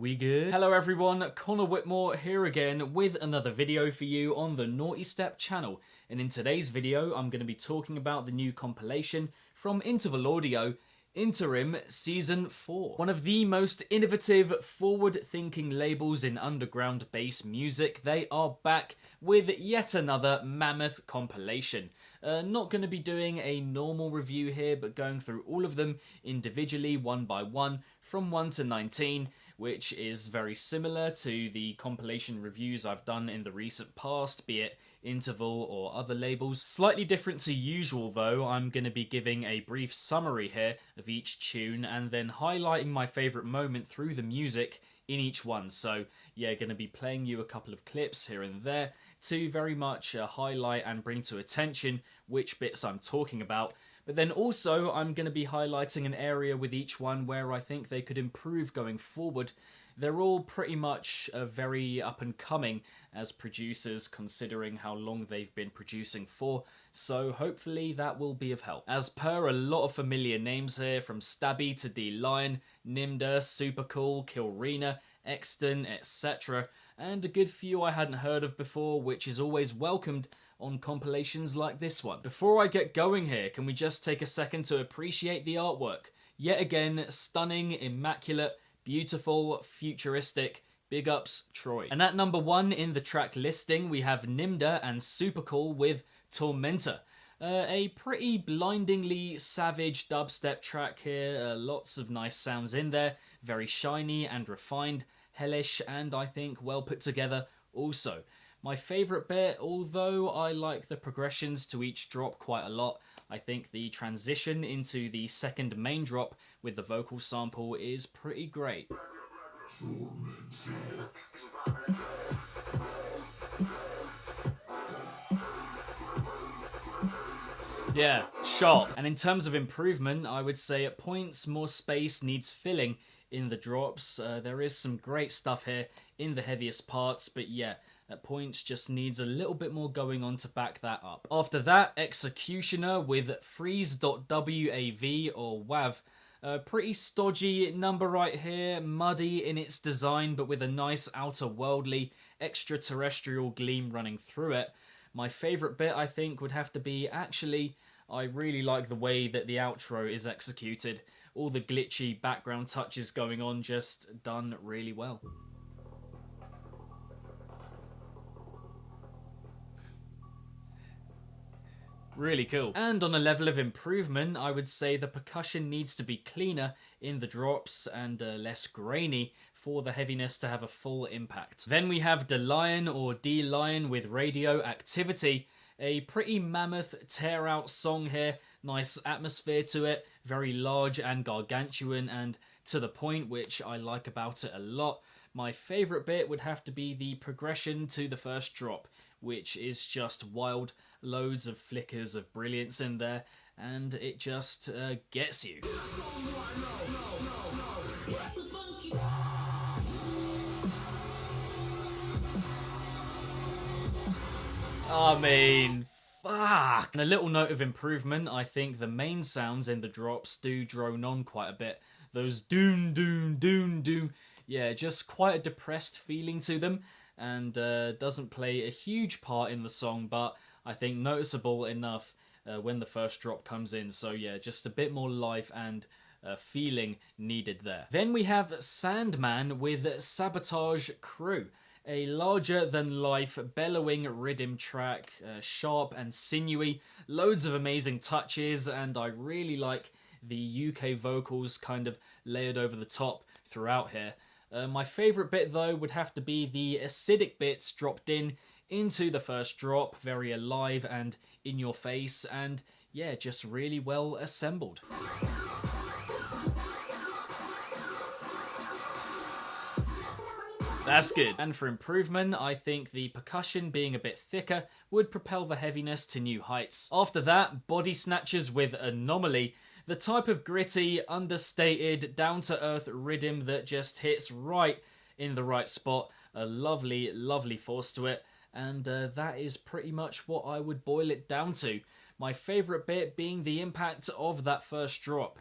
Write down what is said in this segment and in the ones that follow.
We good? Hello everyone, Connor Whitmore here again with another video for you on the Nawtystep channel. And in today's video, I'm going to be talking about the new compilation from Interval Audio Interim Season 4. One of the most innovative, forward-thinking labels in underground bass music. They are back with yet another mammoth compilation. Not going to be doing a normal review here, but going through all of them individually, one by one, from 1 to 19, which is very similar to the compilation reviews I've done in the recent past, be it Interval or other labels. Slightly different to usual though, I'm going to be giving a brief summary here of each tune and then highlighting my favourite moment through the music in each one. So yeah, going to be playing you a couple of clips here and there to very much highlight and bring to attention which bits I'm talking about. But then also, I'm going to be highlighting an area with each one where I think they could improve going forward. They're all pretty much very up and coming as producers, considering how long they've been producing for, so hopefully that will be of help. As per, a lot of familiar names here, from Stabby to D-Lion, Nimada, Supercool, Kilrina, Extant, etc. And a good few I hadn't heard of before, which is always welcomed on compilations like this one. Before I get going here, can we just take a second to appreciate the artwork? Yet again, stunning, immaculate, beautiful, futuristic. Big ups, Troy. And at number 1 in the track listing, we have Nimada and Supercool with Tormentor. A pretty blindingly savage dubstep track here, lots of nice sounds in there, very shiny and refined, hellish, and I think well put together also. My favourite bit, although I like the progressions to each drop quite a lot, I think the transition into the second main drop with the vocal sample is pretty great. Yeah, sharp. And in terms of improvement, I would say at points more space needs filling in the drops. There is some great stuff here in the heaviest parts, but yeah, at points just needs a little bit more going on to back that up. After that, Executioner with freeze.wav or WAV. Pretty stodgy number right here, muddy in its design but with a nice outer worldly extraterrestrial gleam running through it. My favourite bit I think would have to be, actually, I really like the way that the outro is executed. All the glitchy background touches going on, just done really well. Really cool. And on a level of improvement, I would say the percussion needs to be cleaner in the drops and less grainy for the heaviness to have a full impact. Then we have D-Lion or D-Lion with Radio Activity. A pretty mammoth tear-out song here. Nice atmosphere to it. Very large and gargantuan and to the point, which I like about it a lot. My favourite bit would have to be the progression to the first drop, which is just wild. Loads of flickers of brilliance in there, and it just gets you. I mean, fuck. And a little note of improvement, I think the main sounds in the drops do drone on quite a bit. Those doom, doom, doom, doom. Yeah, just quite a depressed feeling to them, and doesn't play a huge part in the song, but I think noticeable enough when the first drop comes in. So yeah, just a bit more life and feeling needed there. Then we have Sandman with Sabotage Crew. A larger-than-life, bellowing rhythm track, sharp and sinewy, loads of amazing touches, and I really like the UK vocals kind of layered over the top throughout here. My favourite bit, though, would have to be the acidic bits dropped into the first drop, very alive and in your face, and yeah, just really well assembled. That's good. And for improvement, I think the percussion being a bit thicker would propel the heaviness to new heights. After that, Body Snatchers with Anomaly. The type of gritty, understated, down-to-earth rhythm that just hits right in the right spot. A lovely, lovely force to it. And that is pretty much what I would boil it down to. My favourite bit being the impact of that first drop.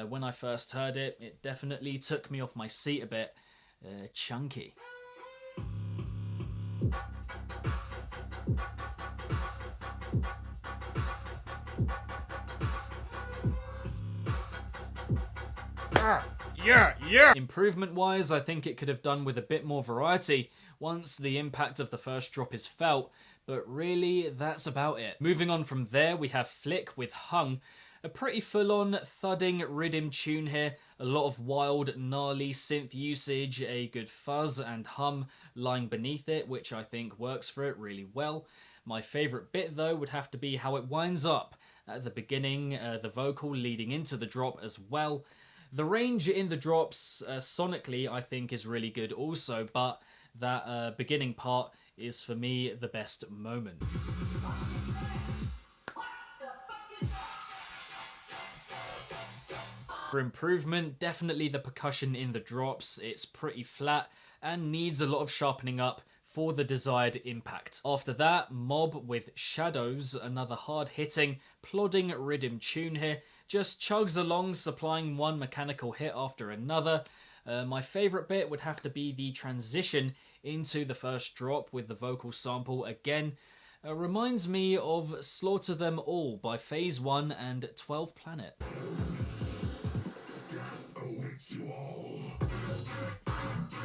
When I first heard it, it definitely took me off my seat a bit. chunky. Yeah. Improvement wise, I think it could have done with a bit more variety once the impact of the first drop is felt, but really that's about it. Moving on from there, we have Flick with Hung, a pretty full-on thudding rhythm tune here, a lot of wild, gnarly synth usage, a good fuzz and hum lying beneath it, which I think works for it really well. My favourite bit though would have to be how it winds up at the beginning, the vocal leading into the drop as well. The range in the drops sonically I think is really good also, but that beginning part is for me the best moment. For improvement, definitely the percussion in the drops. It's pretty flat and needs a lot of sharpening up for the desired impact. After that, Mob with Shadows, another hard-hitting, plodding rhythm tune here, just chugs along, supplying one mechanical hit after another. My favourite bit would have to be the transition into the first drop with the vocal sample again. Reminds me of Slaughter Them All by Phase 1 and 12 Planet.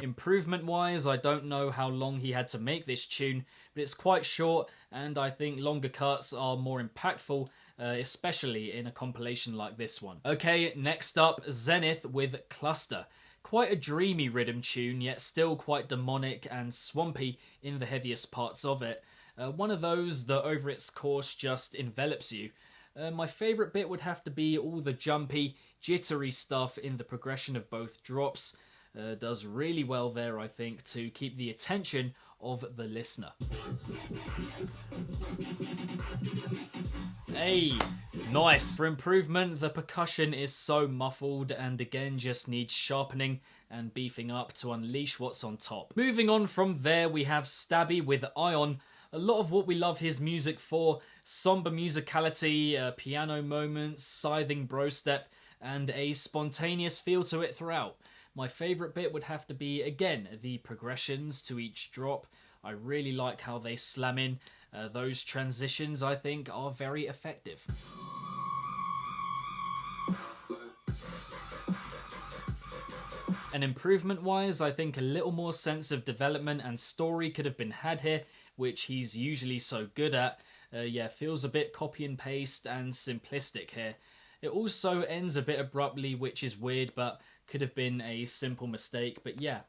Improvement wise, I don't know how long he had to make this tune, but it's quite short and I think longer cuts are more impactful, especially in a compilation like this one. Okay, next up, Zennith with Cluster. Quite a dreamy rhythm tune, yet still quite demonic and swampy in the heaviest parts of it. One of those that over its course just envelops you. My favourite bit would have to be all the jumpy, jittery stuff in the progression of both drops. Does really well there, I think, to keep the attention of the listener. Hey, nice. For improvement, the percussion is so muffled and again just needs sharpening and beefing up to unleash what's on top. Moving on from there, we have Stabby with Ion. A lot of what we love his music for, somber musicality, piano moments, scything bro step, and a spontaneous feel to it throughout. My favourite bit would have to be, again, the progressions to each drop. I really like how they slam in. Those transitions, I think, are very effective. And improvement-wise, I think a little more sense of development and story could have been had here, which he's usually so good at. Yeah, feels a bit copy and paste and simplistic here. It also ends a bit abruptly, which is weird, but could have been a simple mistake. But yeah,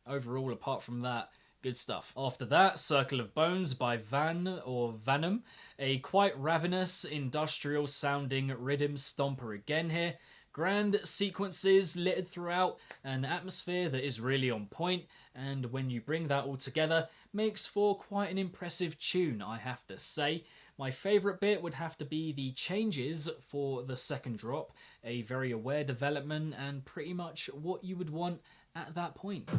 overall, apart from that, good stuff. After that, Circle of Bones by Venom, a quite ravenous, industrial-sounding rhythm stomper again here. Grand sequences littered throughout, an atmosphere that is really on point, and when you bring that all together, makes for quite an impressive tune, I have to say. My favourite bit would have to be the changes for the second drop, a very aware development and pretty much what you would want at that point.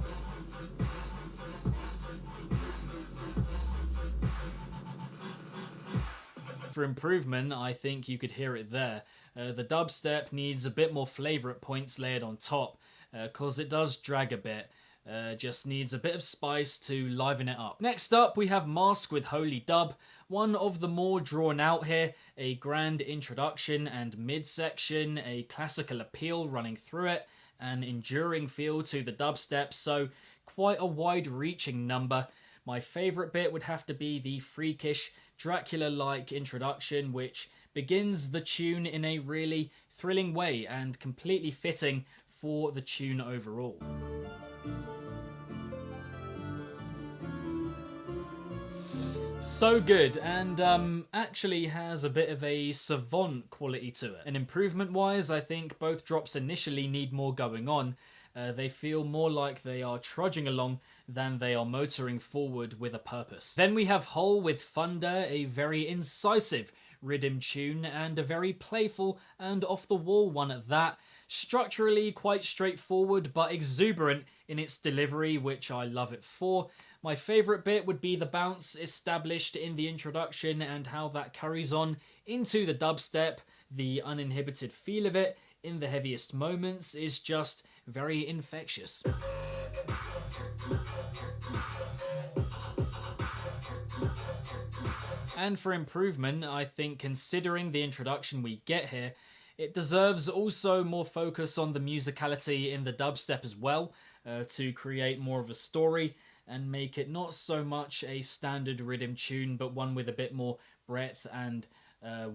For improvement, I think you could hear it there. The dubstep needs a bit more flavour at points layered on top, cause it does drag a bit. Just needs a bit of spice to liven it up. Next up, we have Mask with Holy Dub, one of the more drawn out here, a grand introduction and midsection, a classical appeal running through it, an enduring feel to the dubstep, so quite a wide-reaching number. My favourite bit would have to be the freakish, Dracula-like introduction, which begins the tune in a really thrilling way and completely fitting for the tune overall. So good, and actually has a bit of a savant quality to it. And improvement-wise, I think both drops initially need more going on. They feel more like they are trudging along than they are motoring forward with a purpose. Then we have Hole with Thunder, a very incisive rhythm tune and a very playful and off-the-wall one at that. Structurally quite straightforward but exuberant in its delivery, which I love it for. My favourite bit would be the bounce established in the introduction and how that carries on into the dubstep. The uninhibited feel of it in the heaviest moments is just very infectious. And for improvement, I think considering the introduction we get here, it deserves also more focus on the musicality in the dubstep as well, to create more of a story and make it not so much a standard rhythm tune, but one with a bit more breadth and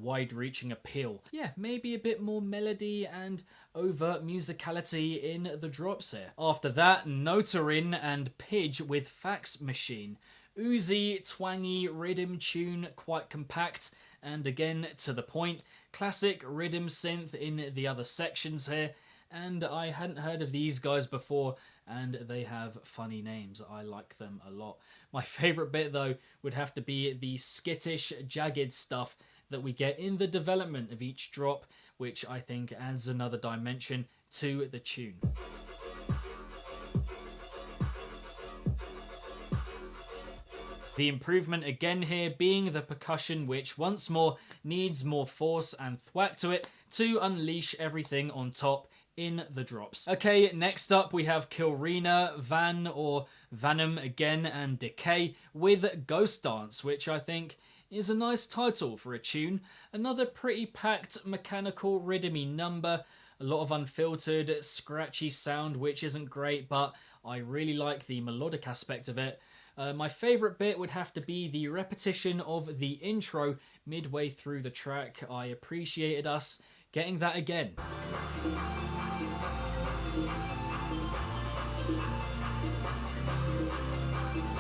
wide-reaching appeal. Yeah, maybe a bit more melody and overt musicality in the drops here. After that, Notarin and Pidge with Fax Machine. Oozy, twangy rhythm tune, quite compact, and again, to the point. Classic rhythm synth in the other sections here, and I hadn't heard of these guys before, and they have funny names. I like them a lot. My favourite bit, though, would have to be the skittish, jagged stuff that we get in the development of each drop, which I think adds another dimension to the tune. The improvement again here being the percussion, which once more needs more force and thwack to it to unleash everything on top in the drops. Okay, next up we have Kilrina, Van or Venom again, and Decay with Ghost Dance, which I think is a nice title for a tune. Another pretty packed mechanical rhythmy number, a lot of unfiltered scratchy sound, which isn't great, but I really like the melodic aspect of it. My favourite bit would have to be the repetition of the intro midway through the track. I appreciated us getting that again.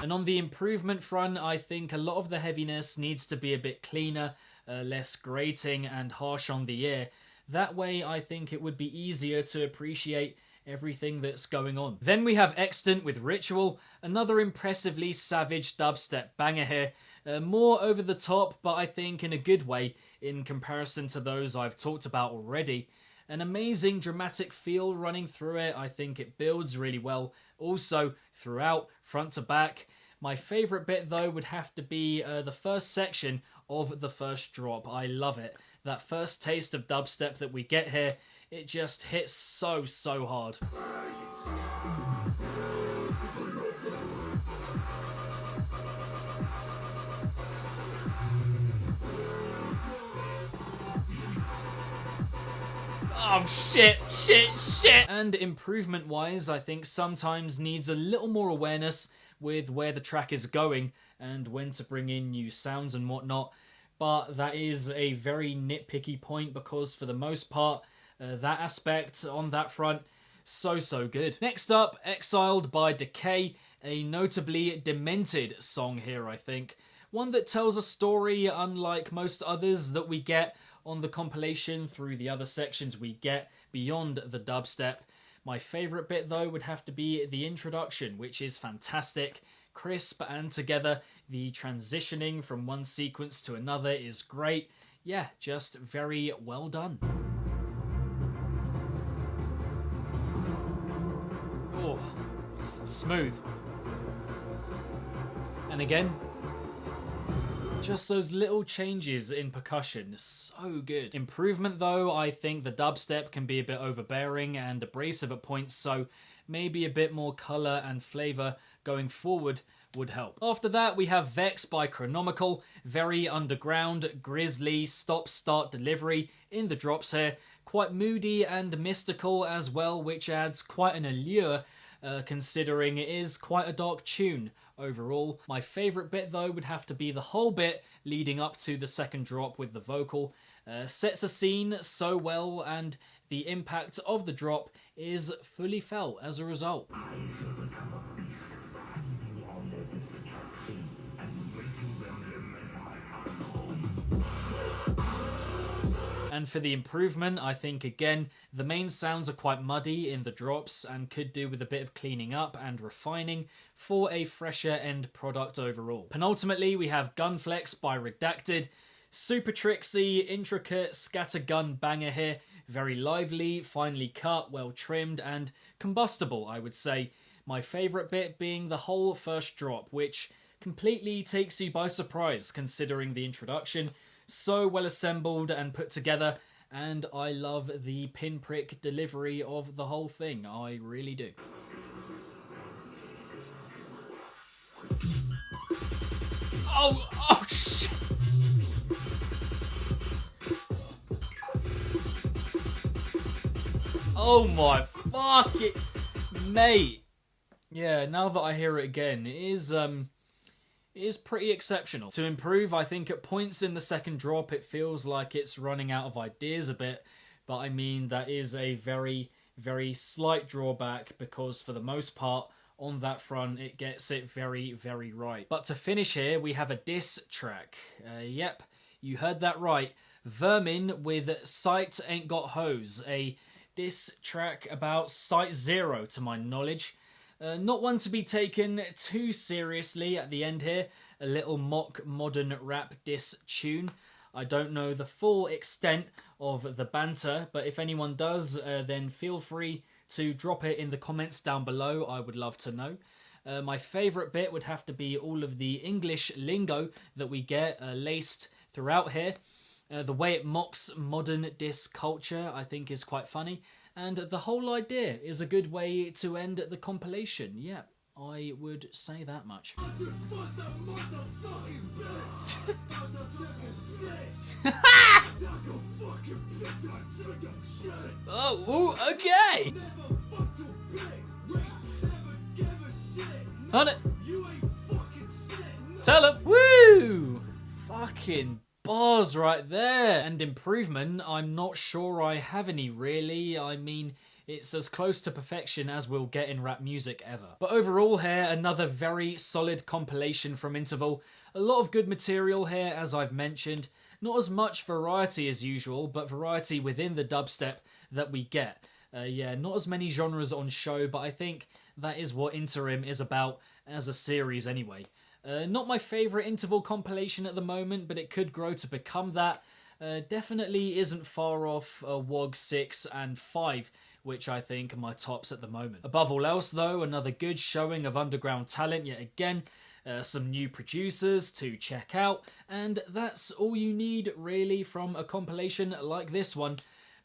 And on the improvement front, I think a lot of the heaviness needs to be a bit cleaner, less grating and harsh on the ear. That way, I think it would be easier to appreciate everything that's going on. Then we have Extant with Ritual, another impressively savage dubstep banger here. More over the top, but I think in a good way in comparison to those I've talked about already. An amazing dramatic feel running through it. I think it builds really well. Also, throughout, front to back. My favourite bit, though, would have to be the first section of the first drop. I love it. That first taste of dubstep that we get here, it just hits so hard. Oh, shit. And improvement-wise, I think sometimes needs a little more awareness with where the track is going and when to bring in new sounds and whatnot. But that is a very nitpicky point because for the most part, that aspect on that front, so good. Next up, Exiled by Decay, a notably demented song here, I think. One that tells a story unlike most others that we get on the compilation through the other sections we get beyond the dubstep. My favourite bit, though, would have to be the introduction, which is fantastic, crisp, and together the transitioning from one sequence to another is great. Yeah, just very well done. Oh, smooth. And again, just those little changes in percussion, so good. Improvement, though, I think the dubstep can be a bit overbearing and abrasive at points, so maybe a bit more colour and flavour going forward would help. After that, we have Vex by Chronomical, very underground, grisly, stop-start delivery in the drops here, quite moody and mystical as well, which adds quite an allure considering it is quite a dark tune overall. My favourite bit, though, would have to be the whole bit leading up to the second drop with the vocal. Sets a scene so well, and the impact of the drop is fully felt as a result. And for the improvement, I think, again, the main sounds are quite muddy in the drops and could do with a bit of cleaning up and refining for a fresher end product overall. Penultimately, we have Gunflex by Redacted. Super tricksy, intricate scattergun banger here. Very lively, finely cut, well trimmed, and combustible, I would say. My favourite bit being the whole first drop, which completely takes you by surprise considering the introduction. So well assembled and put together, and I love the pinprick delivery of the whole thing. I really do. Oh shit! Oh my fucking mate! Yeah, now that I hear it again, it is pretty exceptional. To improve, I think at points in the second drop it feels like it's running out of ideas a bit, but I mean that is a very, very slight drawback because for the most part, on that front, it gets it very, very right. But to finish here, we have a diss track. Yep, you heard that right. Vermin with Sight Ain't Got Hose, a diss track about Site Zero, to my knowledge. Not one to be taken too seriously at the end here. A little mock modern rap diss tune. I don't know the full extent of the banter, but if anyone does, then feel free to drop it in the comments down below. I would love to know. My favourite bit would have to be all of the English lingo that we get laced throughout here. The way it mocks modern diss culture, I think, is quite funny. And the whole idea is a good way to end the compilation. Yeah, I would say that much. Oh, ooh, okay. On it. Tell him. Woo! Fucking bars right there. And improvement, I'm not sure I have any really. I mean, it's as close to perfection as we'll get in rap music ever. But overall here, another very solid compilation from Interval. A lot of good material here, as I've mentioned. Not as much variety as usual, but variety within the dubstep that we get. Yeah, not as many genres on show, but I think that is what Interim is about as a series anyway. Not my favourite Interval compilation at the moment, but it could grow to become that. Definitely isn't far off WOG 6 and 5, which I think are my tops at the moment. Above all else though, another good showing of underground talent yet again. Some new producers to check out, and that's all you need really from a compilation like this one.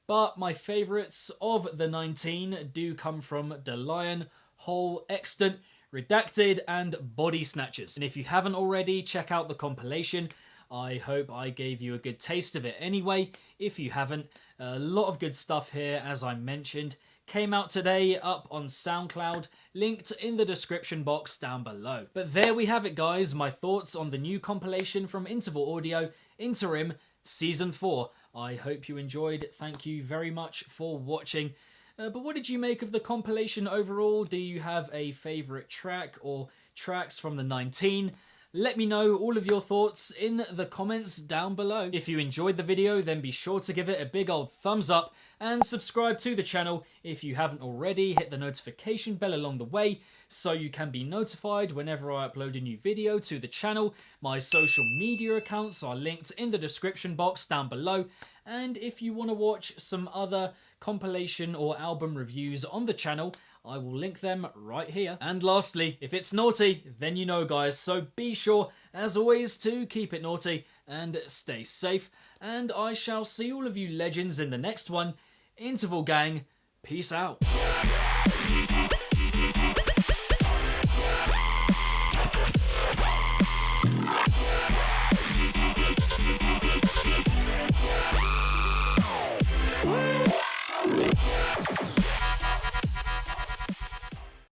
But my favourites of the 19 do come from The Lion, Hole, Extant, Redacted and Body Snatchers. And if you haven't already, check out the compilation. I hope I gave you a good taste of it anyway. If you haven't, a lot of good stuff here, as I mentioned. Came out today, up on SoundCloud, linked in the description box down below. But there we have it, guys, my thoughts on the new compilation from Interval Audio, Interim Season 4. I hope you enjoyed. Thank you very much for watching. But what did you make of the compilation overall? Do you have a favourite track or tracks from the 19? Let me know all of your thoughts in the comments down below. If you enjoyed the video, then be sure to give it a big old thumbs up and subscribe to the channel if you haven't already. Hit the notification bell along the way so you can be notified whenever I upload a new video to the channel. My social media accounts are linked in the description box down below. And if you want to watch some other compilation or album reviews on the channel, I will link them right here. And lastly, if it's naughty, then you know, guys, so be sure, as always, to keep it naughty and stay safe. And I shall see all of you legends in the next one. Interval Gang, peace out.